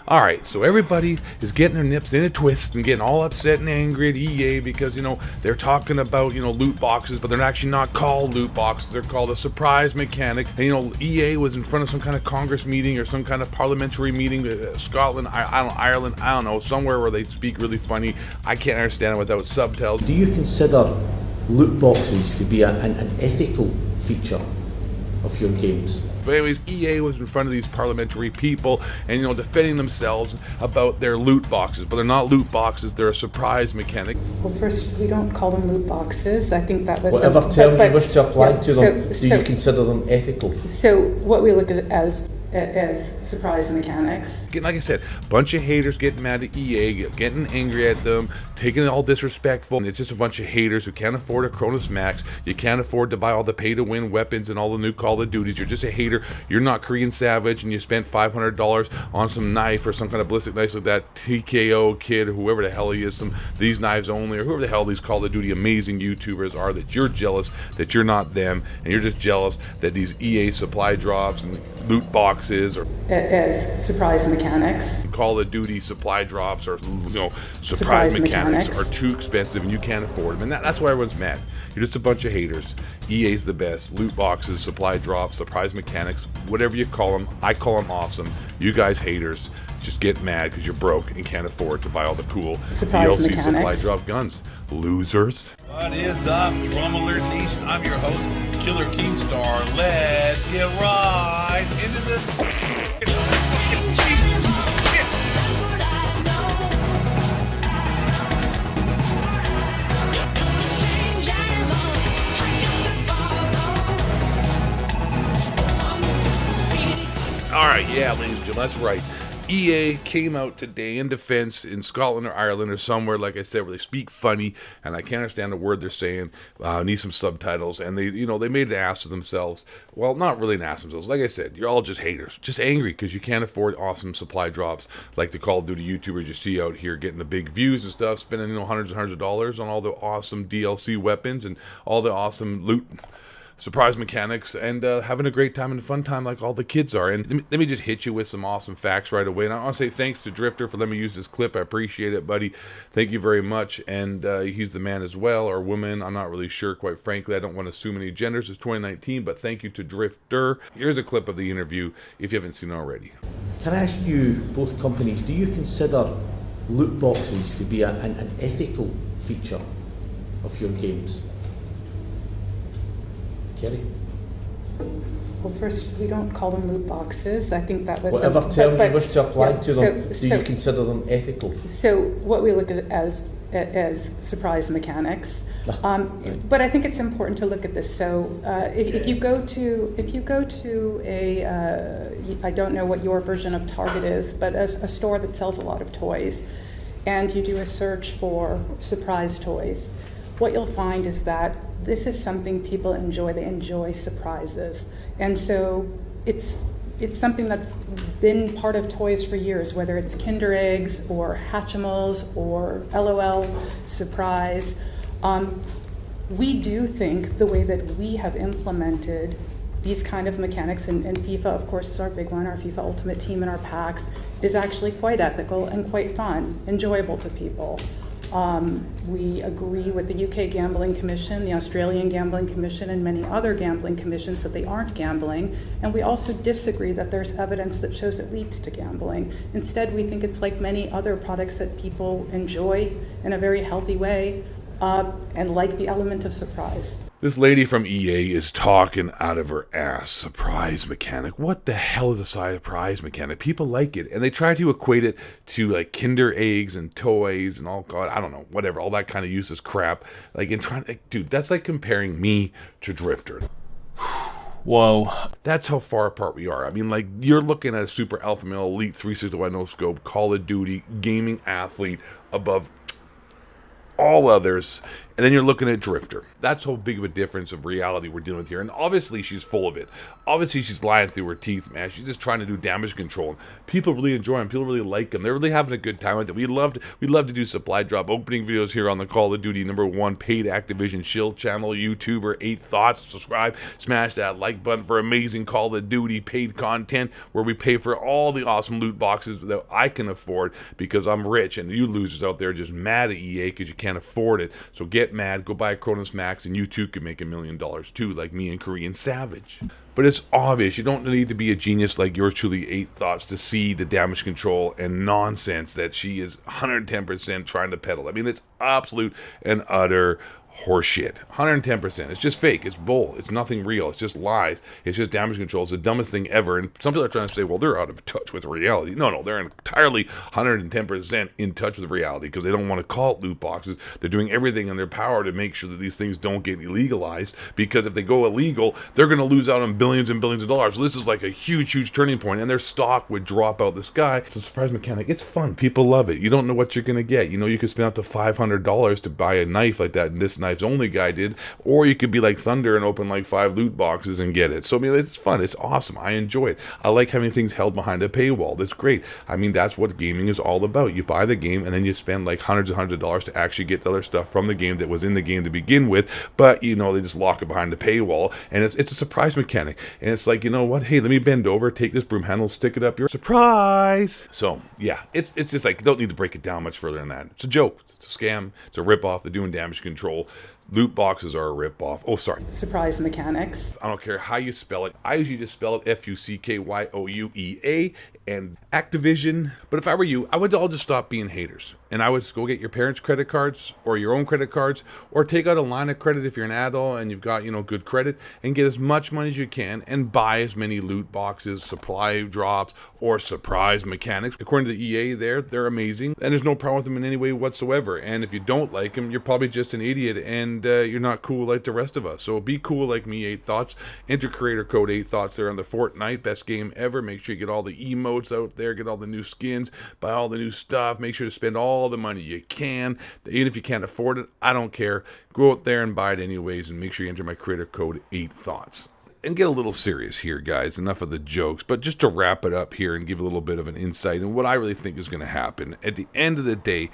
All right, so everybody is getting their nips in a twist and getting all upset and angry at EA because, they're talking about, loot boxes, but they're actually not called loot boxes. They're called a surprise mechanic. And, EA was in front of some kind of Congress meeting or some kind of parliamentary meeting, Scotland, Ireland, I don't know, somewhere where they speak really funny. I can't understand it without subtitles. Do you consider loot boxes to be an ethical feature of your games? But anyways, EA was in front of these parliamentary people and, defending themselves about their loot boxes. But they're not loot boxes, they're a surprise mechanic. Well, first, we don't call them loot boxes. I think that was... Whatever term you wish to apply to them, do you consider them ethical? So what we look at as surprise mechanics. Like I said, a bunch of haters getting mad at EA, getting angry at them, taking it all disrespectful, and it's just a bunch of haters who can't afford a Cronus Max. You can't afford to buy all the pay-to-win weapons and all the new Call of Duties. You're just a hater. You're not Korean Savage, and you spent $500 on some knife or some kind of ballistic knife like that TKO kid or whoever the hell he is, these knives only, or whoever the hell these Call of Duty amazing YouTubers are, that you're jealous that you're not them, and you're just jealous that these EA supply drops and loot boxes or as surprise mechanics. Call of Duty supply drops or surprise mechanics are too expensive and you can't afford them, and that's why everyone's mad. You're just a bunch of haters. EA's the best. Loot boxes, supply drops, surprise mechanics, whatever you call them, I call them awesome. You guys haters just get mad because you're broke and can't afford to buy all the cool surprise DLC mechanics. supply drop guns. Losers. What is up, Drum Alert Nation? I'm your host, Killer Keemstar. Let's get right into this. All right, yeah, ladies and gentlemen, that's right. EA came out today in defense in Scotland or Ireland or somewhere, like I said, where they speak funny, and I can't understand the word they're saying. Need some subtitles, and they made an ass of themselves. Well, not really an ass of themselves. Like I said, you're all just haters, just angry because you can't afford awesome supply drops like the Call of Duty YouTubers you see out here getting the big views and stuff, spending hundreds and hundreds of dollars on all the awesome DLC weapons and all the awesome loot. Surprise mechanics, and having a great time and a fun time like all the kids are. And let me just hit you with some awesome facts right away. And I want to say thanks to Drifter for letting me use this clip. I appreciate it, buddy. Thank you very much. And he's the man as well, or woman. I'm not really sure, quite frankly. I don't want to assume any genders. It's 2019, but thank you to Drifter. Here's a clip of the interview if you haven't seen it already. Can I ask you, both companies, do you consider loot boxes to be an ethical feature of your games? Kerry? Well, first, we don't call them loot boxes. I think that was... Whatever term you wish to apply to them, do you consider them ethical? So what we look at as surprise mechanics. Right. But I think it's important to look at this. So if you go to a I don't know what your version of Target is, but a store that sells a lot of toys, and you do a search for surprise toys, what you'll find is that this is something people enjoy. They enjoy surprises, and so it's something that's been part of toys for years, whether it's Kinder Eggs or Hatchimals or LOL Surprise. We do think the way that we have implemented these kind of mechanics, and FIFA, of course, is our big one, our FIFA Ultimate Team and our packs, is actually quite ethical and quite fun, enjoyable to people. We agree with the UK Gambling Commission, the Australian Gambling Commission, and many other gambling commissions that they aren't gambling. And we also disagree that there's evidence that shows it leads to gambling. Instead, we think it's like many other products that people enjoy in a very healthy way, and like the element of surprise. This lady from EA is talking out of her ass. Surprise mechanic. What the hell is a surprise mechanic? People like it, and they try to equate it to like Kinder Eggs and toys and all, God, I don't know, whatever, all that kind of useless crap. Dude, that's like comparing me to Drifter. Whoa. That's how far apart we are. I mean, like, you're looking at a super alpha male elite 360 no scope, Call of Duty, gaming athlete above all others, and then you're looking at Drifter. That's how big of a difference of reality we're dealing with here. And obviously she's full of it. Obviously she's lying through her teeth, man. She's just trying to do damage control. People really enjoy them. People really like them. They're really having a good time with it. We love to do supply drop opening videos here on the Call of Duty #1 paid Activision Shield channel. YouTuber 8 Thoughts. Subscribe. Smash that like button for amazing Call of Duty paid content where we pay for all the awesome loot boxes that I can afford because I'm rich, and you losers out there are just mad at EA because you can't afford it. So get mad, go buy a Cronus Max, and you too can make $1 million too, like me and Korean Savage. But it's obvious. You don't need to be a genius like yours truly, 8 Thoughts, to see the damage control and nonsense that she is 110% trying to peddle. I mean, it's absolute and utter horseshit. 110%. It's just fake. It's bull. It's nothing real. It's just lies. It's just damage control. It's the dumbest thing ever. And some people are trying to say, well, they're out of touch with reality. No, they're entirely 110% in touch with reality because they don't want to call it loot boxes. They're doing everything in their power to make sure that these things don't get illegalized, because if they go illegal, they're going to lose out on billions and billions of dollars. So this is like a huge turning point, and their stock would drop out the sky. It's a surprise mechanic. It's fun. People love it. You don't know what you're going to get. You know, you could spend up to $500 to buy a knife like that, and this knife's only guy did, or you could be like Thunder and open like 5 loot boxes and get it. So I mean, it's fun. It's awesome. I enjoy it. I like having things held behind a paywall. That's great. I mean, that's what gaming is all about. You buy the game and then you spend like hundreds of dollars to actually get the other stuff from the game that was in the game to begin with, but you know, they just lock it behind the paywall, and it's a surprise mechanic. And it's like, you know what, hey, let me bend over, take this broom handle, stick it up your surprise. So yeah, it's just like, you don't need to break it down much further than that. It's a joke. It's a scam. It's a rip-off. They're doing damage control. Loot boxes are a rip-off. Oh, sorry. Surprise mechanics. I don't care how you spell it. I usually just spell it Fuckyoua, and Activision. But if I were you, I would all just stop being haters. And I would go get your parents' credit cards or your own credit cards, or take out a line of credit if you're an adult and you've got, you know, good credit, and get as much money as you can and buy as many loot boxes, supply drops, or surprise mechanics. According to the EA they're amazing, and there's no problem with them in any way whatsoever. And if you don't like them, you're probably just an idiot, and you're not cool like the rest of us. So be cool like me, 8 Thoughts. Enter creator code 8 Thoughts there on the Fortnite. Best game ever. Make sure you get all the emotes out there, get all the new skins, buy all the new stuff. Make sure to spend all the money you can. Even if you can't afford it, I don't care. Go out there and buy it anyways, and make sure you enter my creator code 8 Thoughts. And get a little serious here, guys. Enough of the jokes, but just to wrap it up here and give a little bit of an insight in what I really think is going to happen. At the end of the day,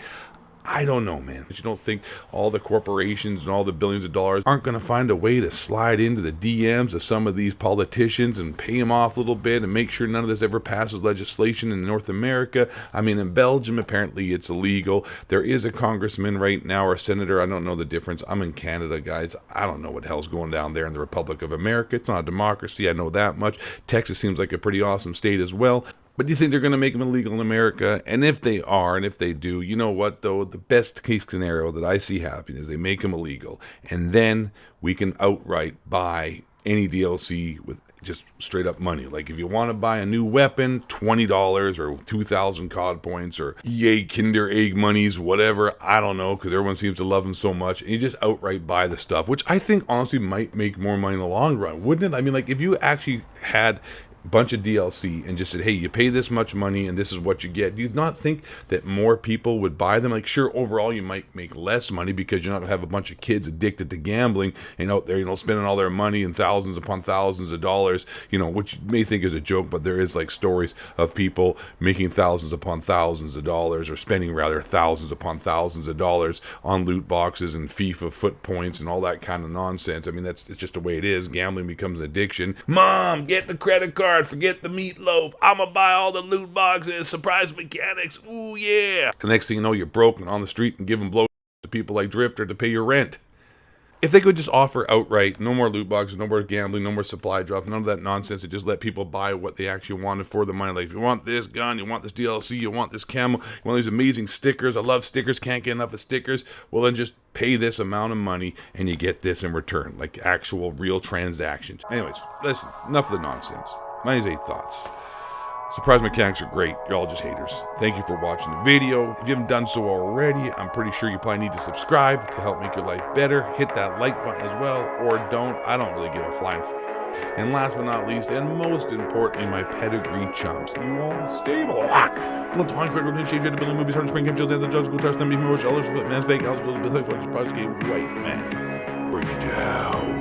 I don't know, man. You don't think all the corporations and all the billions of dollars aren't going to find a way to slide into the DMs of some of these politicians and pay them off a little bit and make sure none of this ever passes legislation in North America? I mean, in Belgium, apparently it's illegal. There is a congressman right now, or a senator. I don't know the difference. I'm in Canada, guys. I don't know what hell's going down there in the Republic of America. It's not a democracy. I know that much. Texas seems like a pretty awesome state as well. But do you think they're going to make them illegal in America? And if they are, and if they do, you know what, though? The best case scenario that I see happening is they make them illegal. And then we can outright buy any DLC with just straight up money. Like if you want to buy a new weapon, $20 or 2,000 COD points or EA Kinder Egg monies, whatever. I don't know, because everyone seems to love them so much. And you just outright buy the stuff, which I think honestly might make more money in the long run, wouldn't it? I mean, like if you actually had bunch of DLC and just said, hey, you pay this much money and this is what you get, do you not think that more people would buy them? Like, sure, overall you might make less money because you're not gonna have a bunch of kids addicted to gambling and out there, you know, spending all their money and thousands upon thousands of dollars, you know, which you may think is a joke, but there is like stories of people making thousands upon thousands of dollars, or spending rather thousands upon thousands of dollars on loot boxes and FIFA foot points and all that kind of nonsense. I mean, it's just the way it is. Gambling becomes an addiction. Mom, get the credit card, forget the meatloaf, I'ma buy all the loot boxes, surprise mechanics, ooh yeah. The next thing you know, you're broke and on the street and giving blows to people like Drifter to pay your rent. If they could just offer outright, no more loot boxes, no more gambling, no more supply drops, none of that nonsense, and just let people buy what they actually wanted for the money. Like, if you want this gun, you want this DLC, you want this camo, you want these amazing stickers, I love stickers, can't get enough of stickers, well then just pay this amount of money and you get this in return, like actual real transactions. Anyways, listen, enough of the nonsense. My name's 8 Thoughts. Surprise mechanics are great. You're all just haters. Thank you for watching the video. If you haven't done so already, I'm pretty sure you probably need to subscribe to help make your life better. Hit that like button as well, or don't. I don't really give a flying f. And last but not least, and most importantly, my pedigree chumps. You all stable. Don't talk critical new shape, building movies, hard spring, chills, and the judge, go trust them, even more shellers, man's fake, Alice, Bill, white man. Bring it down.